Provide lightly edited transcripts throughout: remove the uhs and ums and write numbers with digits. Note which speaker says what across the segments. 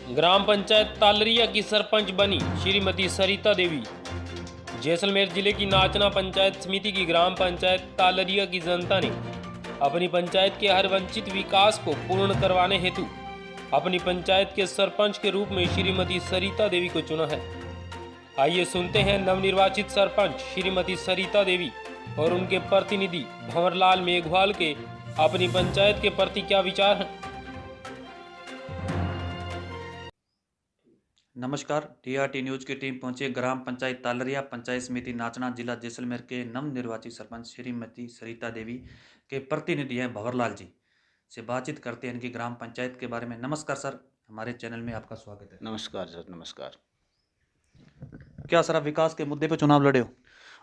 Speaker 1: ग्राम पंचायत तालरिया की सरपंच बनी श्रीमती सरिता देवी। जैसलमेर जिले की नाचना पंचायत समिति की ग्राम पंचायत तालरिया की जनता ने अपनी पंचायत के हर वंचित विकास को पूर्ण करवाने हेतु अपनी पंचायत के सरपंच के रूप में श्रीमती सरिता देवी को चुना है। आइए सुनते हैं नवनिर्वाचित सरपंच श्रीमती सरिता देवी और उनके प्रतिनिधि भंवरलाल मेघवाल के अपनी पंचायत के प्रति क्या विचार हैं।
Speaker 2: नमस्कार, टीआरटी न्यूज की टीम पहुंची ग्राम पंचायत तालरिया पंचायत समिति नाचना जिला जैसलमेर के नवनिर्वाचित सरपंच श्रीमती सरिता देवी के प्रतिनिधि हैं भंवरलाल जी से बातचीत करते हैं इनकी ग्राम पंचायत के बारे में। नमस्कार सर, हमारे चैनल में आपका स्वागत है।
Speaker 3: नमस्कार सर, नमस्कार।
Speaker 2: क्या सर आप विकास के मुद्दे पर चुनाव लड़े हो?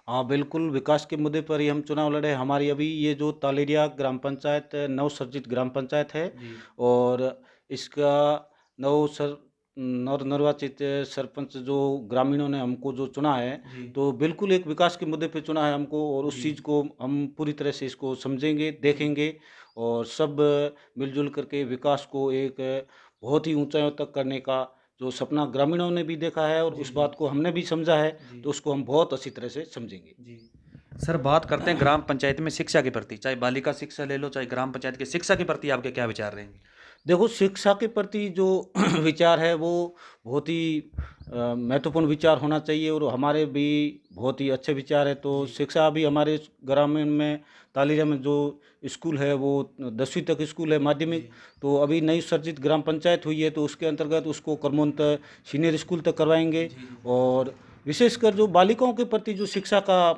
Speaker 3: हाँ बिल्कुल, विकास के मुद्दे पर ही हम चुनाव लड़े। हमारी अभी ये जो तालेरिया ग्राम पंचायत नवसर्जित ग्राम पंचायत है और इसका नवनिर्वाचित सरपंच जो ग्रामीणों ने हमको जो चुना है तो बिल्कुल एक विकास के मुद्दे पे चुना है हमको और उस चीज़ को हम पूरी तरह से इसको समझेंगे, देखेंगे और सब मिलजुल करके विकास को एक बहुत ही ऊंचाइयों तक करने का जो सपना ग्रामीणों ने भी देखा है और उस बात को हमने भी समझा है तो उसको हम बहुत अच्छी तरह से समझेंगे।
Speaker 2: सर बात करते हैं ग्राम पंचायत में शिक्षा के प्रति, चाहे बालिका शिक्षा ले लो चाहे ग्राम पंचायत की शिक्षा के प्रति आपके क्या विचार रहेंगे?
Speaker 3: देखो, शिक्षा के प्रति जो विचार है वो बहुत ही महत्वपूर्ण विचार होना चाहिए और हमारे भी बहुत ही अच्छे विचार है। तो शिक्षा अभी हमारे ग्रामीण में तालिया में जो स्कूल है वो 10वीं तक स्कूल है माध्यमिक, तो अभी नई सर्जित ग्राम पंचायत हुई है तो उसके अंतर्गत उसको क्रमोन्नत सीनियर स्कूल तक करवाएंगे और विशेषकर जो बालिकाओं के प्रति जो शिक्षा का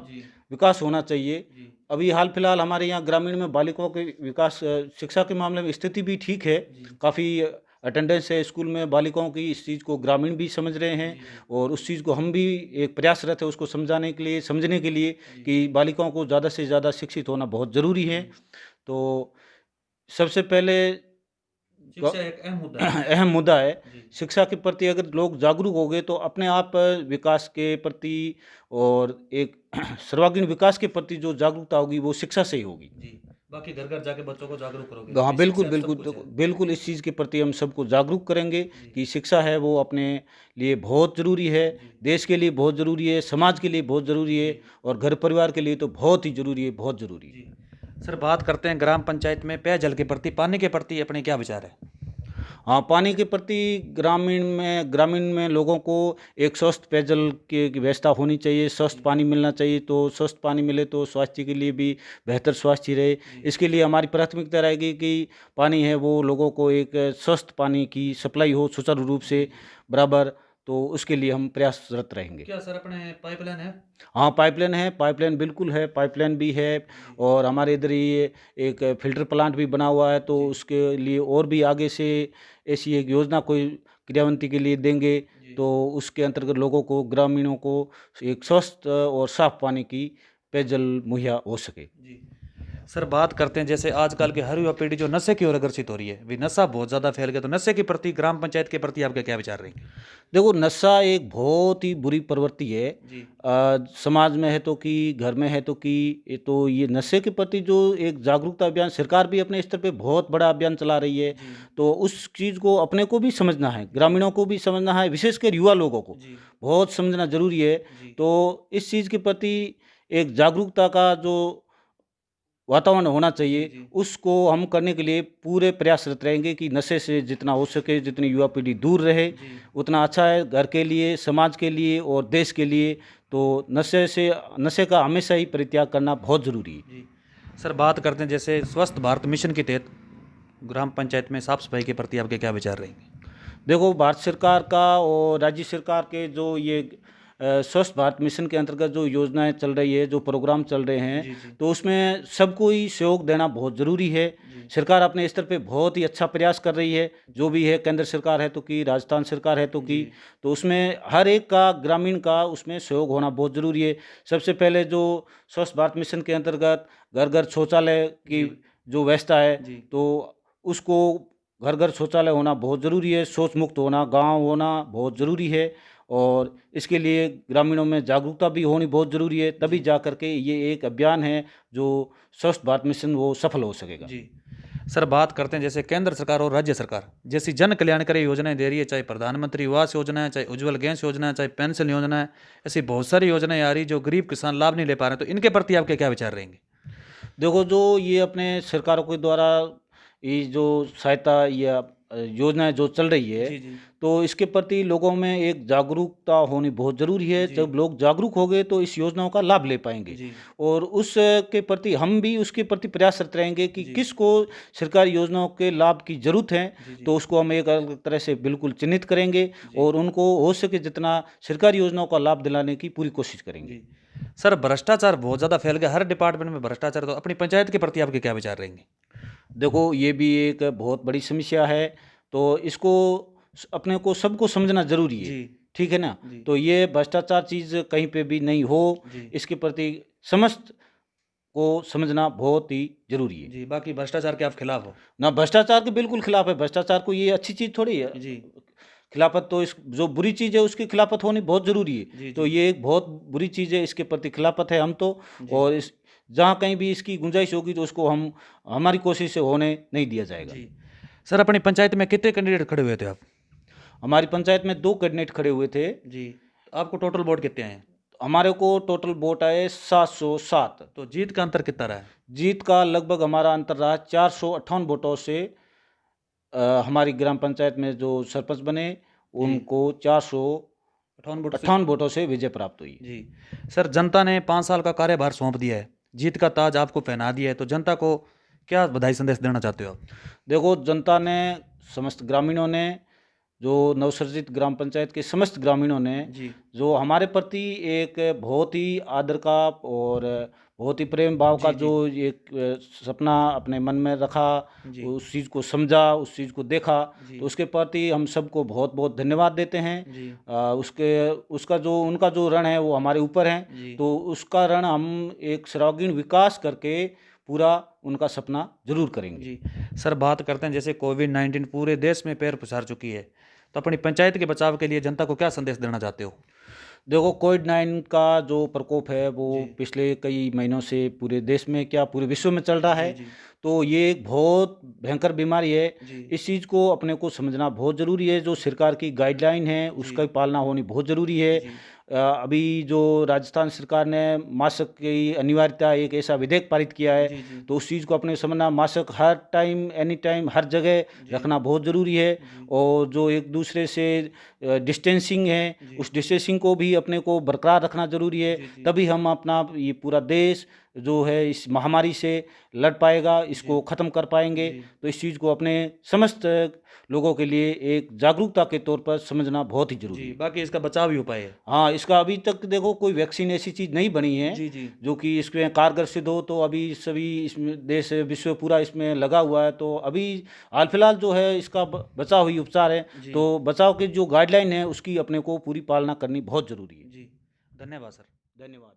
Speaker 3: विकास होना चाहिए। अभी हाल फिलहाल हमारे यहाँ ग्रामीण में बालिकाओं के विकास शिक्षा के मामले में स्थिति भी ठीक है, काफ़ी अटेंडेंस है स्कूल में बालिकाओं की। इस चीज़ को ग्रामीण भी समझ रहे हैं और उस चीज़ को हम भी एक प्रयासरत है उसको समझाने के लिए, समझने के लिए कि बालिकाओं को ज़्यादा से ज़्यादा शिक्षित होना बहुत ज़रूरी है। तो सबसे पहले
Speaker 2: शिक्षा एक
Speaker 3: अहम मुद्दा है। शिक्षा के प्रति अगर लोग जागरूक हो गए तो अपने आप विकास के प्रति और एक सर्वांगीण विकास के प्रति जो जागरूकता होगी वो शिक्षा से ही होगी।
Speaker 2: बाकी घर घर जाके बच्चों को जागरूक करोगे?
Speaker 3: हाँ बिल्कुल बिल्कुल बिल्कुल, इस चीज़ के प्रति हम सबको जागरूक करेंगे कि शिक्षा है वो अपने लिए बहुत ज़रूरी है, देश के लिए बहुत ज़रूरी है, समाज के लिए बहुत ज़रूरी है और घर परिवार के लिए तो बहुत ही ज़रूरी है, बहुत ज़रूरी है।
Speaker 2: सर बात करते हैं ग्राम पंचायत में पेयजल के प्रति, पानी के प्रति अपने क्या विचार है?
Speaker 3: हाँ, पानी के प्रति ग्रामीण में लोगों को एक स्वस्थ पेयजल की व्यवस्था होनी चाहिए, स्वस्थ पानी मिलना चाहिए। तो स्वस्थ पानी मिले तो स्वास्थ्य के लिए भी बेहतर स्वास्थ्य रहे। इसके लिए हमारी प्राथमिकता रहेगी कि पानी है वो लोगों को एक स्वस्थ पानी की सप्लाई हो सुचारू रूप से बराबर, तो उसके लिए हम प्रयासरत रहेंगे।
Speaker 2: क्या सर अपने पाइपलाइन है?
Speaker 3: हाँ पाइपलाइन है, पाइपलाइन बिल्कुल है, पाइपलाइन भी है और हमारे इधर ये एक फिल्टर प्लांट भी बना हुआ है तो उसके लिए और भी आगे से ऐसी एक योजना कोई क्रियान्वित के लिए देंगे तो उसके अंतर्गत लोगों को, ग्रामीणों को एक स्वस्थ और साफ पानी की पेयजल मुहैया हो सके।
Speaker 2: सर बात करते हैं जैसे आजकल के हर युवा पीढ़ी जो नशे की ओर अग्रसित हो रही है, भी नशा बहुत ज़्यादा फैल गया, तो नशे के प्रति ग्राम पंचायत के प्रति आपके क्या विचार रहेंगे?
Speaker 3: देखो, नशा एक बहुत ही बुरी प्रवृत्ति है। समाज में है तो कि घर में है तो कि तो ये नशे के प्रति जो एक जागरूकता अभियान सरकार भी अपने स्तर पे बहुत बड़ा अभियान चला रही है तो उस चीज़ को अपने को भी समझना है, ग्रामीणों को भी समझना है, विशेषकर युवा लोगों को बहुत समझना जरूरी है। तो इस चीज़ के प्रति एक जागरूकता का जो वातावरण होना चाहिए उसको हम करने के लिए पूरे प्रयासरत रहेंगे कि नशे से जितना हो सके, जितनी युवा पीढ़ी दूर रहे उतना अच्छा है घर के लिए, समाज के लिए और देश के लिए। तो नशे का हमेशा ही परित्याग करना बहुत ज़रूरी है।
Speaker 2: सर बात करते हैं जैसे स्वस्थ भारत मिशन के तहत ग्राम पंचायत में साफ सफाई के प्रति आपके क्या विचार रहेंगे?
Speaker 3: देखो, भारत सरकार का और राज्य सरकार के जो ये स्वच्छ भारत मिशन के अंतर्गत जो योजनाएं चल रही है, जो प्रोग्राम चल रहे हैं तो उसमें सबको ही सहयोग देना बहुत ज़रूरी है। सरकार अपने स्तर पे बहुत ही अच्छा प्रयास कर रही है, जो भी है केंद्र सरकार है तो कि राजस्थान सरकार है तो कि, तो उसमें हर एक का ग्रामीण का उसमें सहयोग होना बहुत ज़रूरी है। सबसे पहले जो स्वच्छ भारत मिशन के अंतर्गत घर घर शौचालय की जो व्यवस्था है तो उसको घर घर शौचालय होना बहुत ज़रूरी है, शौच मुक्त होना, गाँव होना बहुत ज़रूरी है और इसके लिए ग्रामीणों में जागरूकता भी होनी बहुत ज़रूरी है। तभी जा कर के ये एक अभियान है जो स्वच्छ भारत मिशन वो सफल हो सकेगा।
Speaker 2: सर बात करते हैं जैसे केंद्र सरकार और राज्य सरकार जैसी जन कल्याणकारी योजनाएं दे रही है, चाहे प्रधानमंत्री आवास योजना है, चाहे उज्ज्वल गैस योजना है, चाहे पेंशन योजना है, ऐसी बहुत सारी योजनाएं आ रही जो गरीब किसान लाभ नहीं ले पा रहे हैं, तो इनके प्रति आपके क्या विचार रहेंगे?
Speaker 3: देखो, जो ये अपने सरकारों के द्वारा ये जो सहायता या योजनाएं जो चल रही है,
Speaker 2: जी जी
Speaker 3: तो इसके प्रति लोगों में एक जागरूकता होनी बहुत ज़रूरी है।
Speaker 2: जी।
Speaker 3: जब लोग जागरूक हो गए तो इस योजनाओं का लाभ ले पाएंगे।
Speaker 2: जी
Speaker 3: और उस के प्रति हम भी उसके प्रति प्रयासरत रहेंगे कि
Speaker 2: जी।
Speaker 3: किसको सरकारी योजनाओं के लाभ की ज़रूरत है,
Speaker 2: जी जी
Speaker 3: तो उसको हम एक अलग तरह से बिल्कुल चिन्हित करेंगे
Speaker 2: जी।
Speaker 3: और उनको हो सके जितना सरकारी योजनाओं का लाभ दिलाने की पूरी कोशिश करेंगे।
Speaker 2: जी। सर भ्रष्टाचार बहुत ज़्यादा फैल गया, हर डिपार्टमेंट में भ्रष्टाचार, तो अपनी पंचायत के प्रति आपके क्या विचार रहेंगे?
Speaker 3: देखो, ये भी एक बहुत बड़ी समस्या है, तो इसको अपने को सबको समझना ज़रूरी है।
Speaker 2: जी
Speaker 3: ठीक है ना?
Speaker 2: जी
Speaker 3: तो ये भ्रष्टाचार चीज़ कहीं पे भी नहीं हो,
Speaker 2: जी
Speaker 3: इसके प्रति समस्त को समझना बहुत ही ज़रूरी है।
Speaker 2: जी। बाकी भ्रष्टाचार के आप खिलाफ हो?
Speaker 3: ना, भ्रष्टाचार के बिल्कुल खिलाफ है। भ्रष्टाचार को ये अच्छी चीज़ थोड़ी है।
Speaker 2: जी
Speaker 3: खिलाफत तो इस जो बुरी चीज़ है उसकी खिलाफत होनी बहुत ज़रूरी है।
Speaker 2: जी
Speaker 3: तो
Speaker 2: जी
Speaker 3: ये एक बहुत बुरी चीज़ है, इसके प्रति खिलाफत है हम तो।
Speaker 2: जी
Speaker 3: और इस जहाँ कहीं भी इसकी गुंजाइश होगी तो उसको हम हमारी कोशिश से होने नहीं दिया जाएगा।
Speaker 2: जी। सर अपनी पंचायत में कितने कैंडिडेट खड़े हुए थे आप?
Speaker 3: हमारी पंचायत में 2 कैंडिडेट खड़े हुए थे।
Speaker 2: जी। आपको टोटल वोट कितने आए हैं?
Speaker 3: हमारे को टोटल वोट आए 707।
Speaker 2: तो जीत का अंतर कितना रहा है?
Speaker 3: जीत का लगभग हमारा अंतर रहा 458 वोटों से। हमारी ग्राम पंचायत में जो सरपंच बने
Speaker 2: जी
Speaker 3: उनको 458
Speaker 2: 58 वोट
Speaker 3: वोटों से विजय प्राप्त हुई।
Speaker 2: जी। सर जनता ने 5 साल का कार्यभार सौंप दिया है, जीत का ताज आपको पहना दिया है, तो जनता को क्या बधाई संदेश देना चाहते हो आप?
Speaker 3: देखो, जनता ने, समस्त ग्रामीणों ने, जो नवसर्जित ग्राम पंचायत के समस्त ग्रामीणों ने
Speaker 2: जी
Speaker 3: जो हमारे प्रति एक बहुत ही आदर का और बहुत ही प्रेम भाव का
Speaker 2: जी जी
Speaker 3: जो एक सपना अपने मन में रखा,
Speaker 2: जी
Speaker 3: उस चीज़ को समझा, उस चीज़ को देखा,
Speaker 2: जी
Speaker 3: तो उसके प्रति हम सबको बहुत बहुत धन्यवाद देते हैं।
Speaker 2: जी
Speaker 3: उसका जो उनका जो ऋण है वो हमारे ऊपर है,
Speaker 2: जी
Speaker 3: तो उसका ऋण हम एक सर्वांगीण विकास करके पूरा उनका सपना जरूर करेंगे।
Speaker 2: जी। सर बात करते हैं जैसे कोविड-19 पूरे देश में पैर पसार चुकी है, तो अपनी पंचायत के बचाव के लिए जनता को क्या संदेश देना चाहते हो?
Speaker 3: देखो, कोविड-19 का जो प्रकोप है वो
Speaker 2: जी
Speaker 3: पिछले कई महीनों से पूरे देश में क्या पूरे विश्व में चल रहा
Speaker 2: जी
Speaker 3: है।
Speaker 2: जी
Speaker 3: तो ये एक बहुत भयंकर बीमारी है।
Speaker 2: जी
Speaker 3: इस चीज़ को अपने को समझना बहुत ज़रूरी है। जो सरकार की गाइडलाइन है
Speaker 2: जी
Speaker 3: उसका पालना होनी बहुत ज़रूरी है।
Speaker 2: जी
Speaker 3: अभी जो राजस्थान सरकार ने मास्क की अनिवार्यता एक ऐसा विधेयक पारित किया है,
Speaker 2: जी जी
Speaker 3: तो उस चीज़ को अपने समझना, मास्क हर टाइम एनी टाइम हर जगह
Speaker 2: जी
Speaker 3: रखना बहुत ज़रूरी है।
Speaker 2: जी
Speaker 3: और जो एक दूसरे से डिस्टेंसिंग है,
Speaker 2: जी
Speaker 3: उस डिस्टेंसिंग को भी अपने को बरकरार रखना ज़रूरी है।
Speaker 2: जी जी
Speaker 3: तभी हम अपना ये पूरा देश जो है इस महामारी से लड़ पाएगा, इसको ख़त्म कर पाएंगे।
Speaker 2: जी
Speaker 3: तो इस चीज़ को अपने समस्त लोगों के लिए एक जागरूकता के तौर पर समझना बहुत ही ज़रूरी
Speaker 2: जी।
Speaker 3: है।
Speaker 2: बाकी इसका बचाव भी उपाय है?
Speaker 3: हाँ, इसका अभी तक देखो कोई वैक्सीन ऐसी चीज़ नहीं बनी है
Speaker 2: जी जी
Speaker 3: जो कि इसमें कारगर सिद्ध हो। तो अभी सभी इसमें देश विश्व पूरा इसमें लगा हुआ है। तो अभी हाल फिलहाल जो है इसका बचाव ही उपचार है।
Speaker 2: जी
Speaker 3: तो बचाव के जो गाइडलाइन है उसकी अपने को पूरी पालना करनी बहुत ज़रूरी है।
Speaker 2: जी। धन्यवाद सर।
Speaker 3: धन्यवाद।